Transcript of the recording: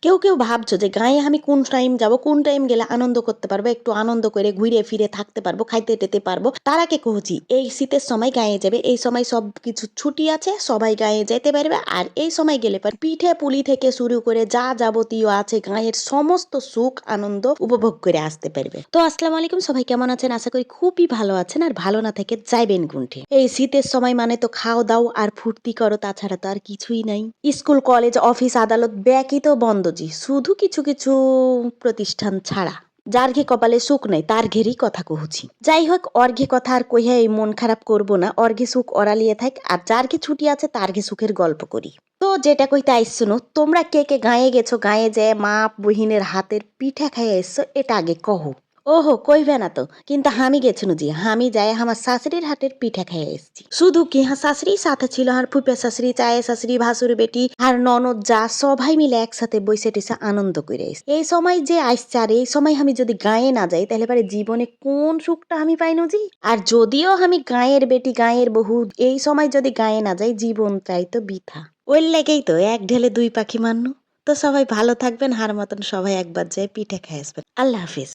কেউ কেউ ভাবছো যে গাঁয়ে আমি কোন টাইম যাব, কোন টাইম গেলে আনন্দ করতে পারবো, একটু আনন্দ করে ঘুরে ফিরে থাকতে পারবো, খাইতে টেতে পারবো। তার আগে কହୁছি এই শীতের সময় গাঁয়ে যাবে, এই সময় সব কিছু ছুটি আছে, সবাই গাঁয়ে যেতে পারবে। আর এই সময় গেলে পর পিঠে পুলি থেকে শুরু করে যা যাবতীয় আছে গাঁয়ের সমস্ত সুখ আনন্দ উপভোগ করে আসতে পারবে। তো আসসালামু আলাইকুম, সবাই কেমন আছেন? আশা করি খুবই ভালো আছেন, আর ভালো না থেকে যাইবেন গুনঠে। এই শীতের সময় মানে তো খাও দাও আর ফুর্তি করো, তাছাড়া তো আর কিছুই নাই। স্কুল কলেজ অফিস আদালত ব্যাকই তো বন্ধ জি, শুধু কিছু কিছু প্রতিষ্ঠান ছাড়া। যার ঘে কপালে সুখ নেই তার ঘেরই কথা কহুছি। যাই হোক, অর্ঘে কথা আর কইয়া এই মন খারাপ করব না। অর্ঘে সুখ অরালিয়ে থাক, আর যার ঘে ছুটি আছে তার ঘে সুখের গল্প করি। তো যেটা কইতে আইসুনো, তোমরা কে কে গাঁয়ে গেছো, গাঁয়ে যেয়ে মা বহিনের হাতের পিঠা খাইয়া এসছো, এটা আগে কহো। ওহো কইবে না তো, কিন্তু আমি গেছিনু জি, আমি যাই আমার শাশুড়ির হাতের পিঠা খেয়ে এসেছি। শুধু কি হ্যাঁ, শাশুড়ির সাথে ছিল আর ফুপে শাশুড়ি, চায়ে শাশুড়ি, ভাসুর বেটি আর ননদ যা সবাই মিলে একসাথে বসে টেসে আনন্দ করে এসেছি। এই সময় যে আসছে, আর এই সময় আমি যদি গাঁয়ে না যাই তাহলে পারে জীবনে কোন সুখটা আমি পাইনু জি। আর যদিও আমি গাঁয়ের বেটি গাঁয়ের বহু, এই সময় যদি গাঁয়ে না যাই জীবনটাই তো বৃথা। ওই লেগেই তো এক ঢেলে দুই পাখি মান্নু। তো সবাই ভালো থাকবেন, হার মতন সবাই একবার যায় পিঠে খেয়ে আসবেন। আল্লাহ হাফিজ।